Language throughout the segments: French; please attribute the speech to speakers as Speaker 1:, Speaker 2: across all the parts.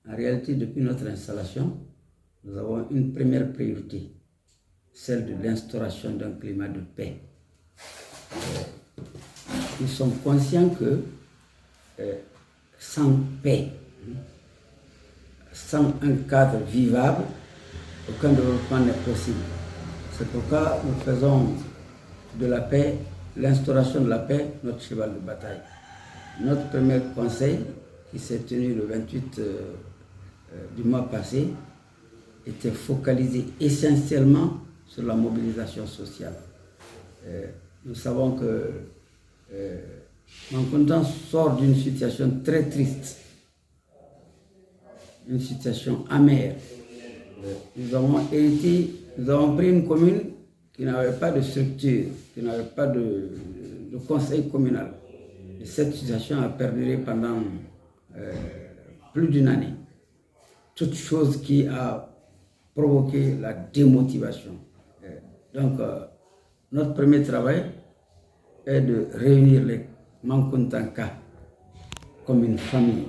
Speaker 1: En réalité, depuis notre installation, nous avons une première priorité, celle de l'instauration d'un climat de paix. Nous sommes conscients que sans paix, sans un cadre vivable, aucun développement n'est possible. C'est pourquoi nous faisons de la paix, l'instauration de la paix, notre cheval de bataille. Notre premier conseil, qui s'est tenu le 28 du mois passé, était focalisé essentiellement sur la mobilisation sociale. Nous savons que Mankounda sort d'une situation très triste, une situation amère. Nous avons pris une commune qui n'avait pas de structure, qui n'avait pas de conseil communal. Et cette situation a perduré pendant plus d'une année. Toute chose qui a provoqué la démotivation. Donc, notre premier travail est de réunir les Mankountanka comme une famille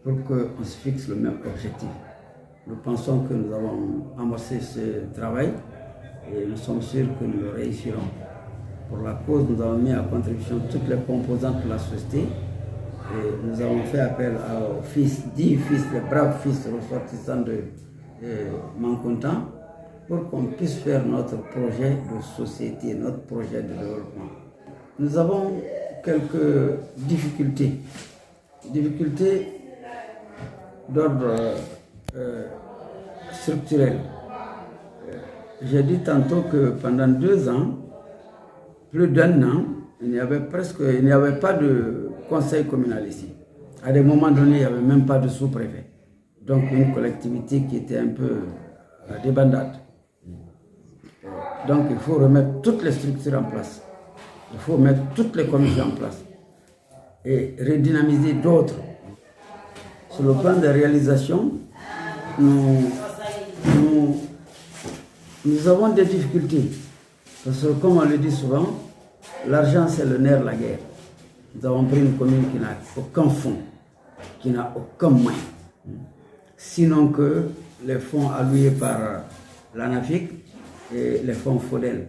Speaker 1: pour qu'on se fixe le même objectif. Nous pensons que nous avons amorcé ce travail et nous sommes sûrs que nous le réussirons. Pour la cause, nous avons mis à contribution toutes les composantes de la société et nous avons fait appel aux fils, 10 fils, les braves fils ressortissants de Mankountan pour qu'on puisse faire notre projet de société, notre projet de développement. Nous avons quelques difficultés d'ordre structurel. J'ai dit tantôt que pendant 2 ans, plus d'1 an, il n'y avait pas de conseil communal ici. À des moments donnés, il n'y avait même pas de sous-préfet. Donc une collectivité qui était un peu à débandade. Donc il faut remettre toutes les structures en place. Il faut mettre toutes les commissions en place et redynamiser d'autres. Sur le plan des réalisations, nous avons des difficultés. Parce que comme on le dit souvent, l'argent c'est le nerf de la guerre. Nous avons pris une commune qui n'a aucun fonds, qui n'a aucun moyen. Sinon que les fonds alloués par l'ANAFIC et les fonds FODEL.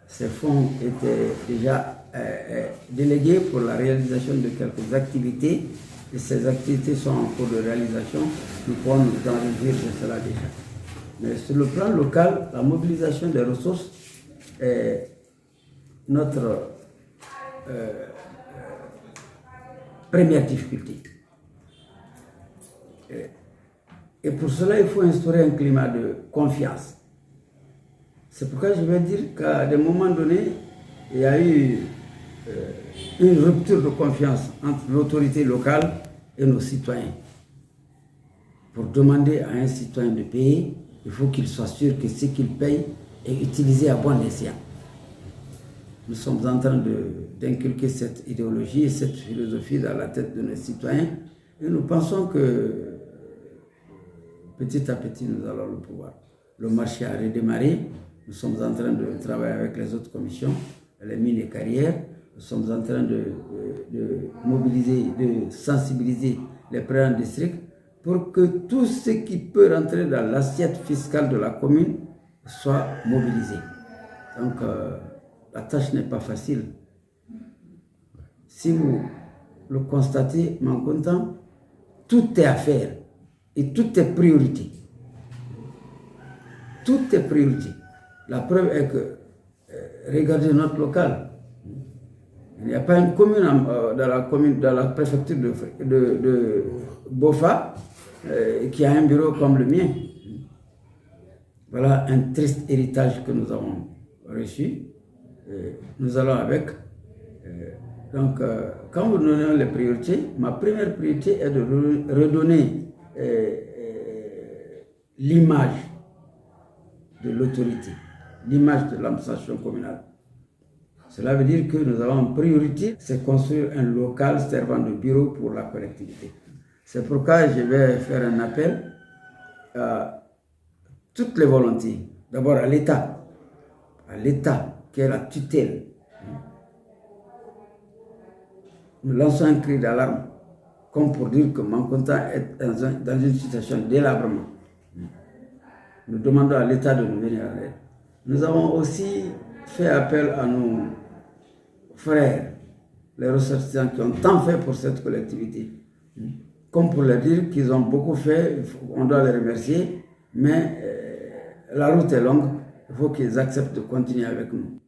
Speaker 1: Ces fonds étaient déjà délégués pour la réalisation de quelques activités et ces activités sont en cours de réalisation. Nous pouvons nous en réjouir de cela déjà. Mais sur le plan local, la mobilisation des ressources est notre première difficulté. Et pour cela, il faut instaurer un climat de confiance. C'est pourquoi je vais dire qu'à des moments donnés, il y a eu une rupture de confiance entre l'autorité locale et nos citoyens. Pour demander à un citoyen de payer, il faut qu'il soit sûr que ce qu'il paye est utilisé à bon escient. Nous sommes en train d'inculquer cette idéologie et cette philosophie dans la tête de nos citoyens et nous pensons que petit à petit nous allons le pouvoir. Le marché a redémarré, nous sommes en train de travailler avec les autres commissions, les mines et carrières, nous sommes en train de mobiliser, de sensibiliser les présidents districts pour que tout ce qui peut rentrer dans l'assiette fiscale de la commune soit mobilisé. Donc, la tâche n'est pas facile. Si vous le constatez, Mankounda, tout est à faire et tout est priorité. Tout est priorité. La preuve est que, regardez notre local. Il n'y a pas une commune dans la préfecture de Bofa qui a un bureau comme le mien. Voilà un triste héritage que nous avons reçu. Nous allons avec. Donc, quand vous donnez les priorités, ma première priorité est de redonner l'image de l'autorité, l'image de l'administration communale. Cela veut dire que nous avons en priorité, c'est construire un local servant de bureau pour la collectivité. C'est pourquoi je vais faire un appel à toutes les volontés. D'abord à l'État qui est la tutelle. Nous lançons un cri d'alarme comme pour dire que Mankonta est dans une situation de délabrement. Nous demandons à l'État de nous venir à l'aide. Nous avons aussi fait appel à nos frères, les ressortissants qui ont tant fait pour cette collectivité. Comme pour leur dire qu'ils ont beaucoup fait, on doit les remercier, mais la route est longue, il faut qu'ils acceptent de continuer avec nous.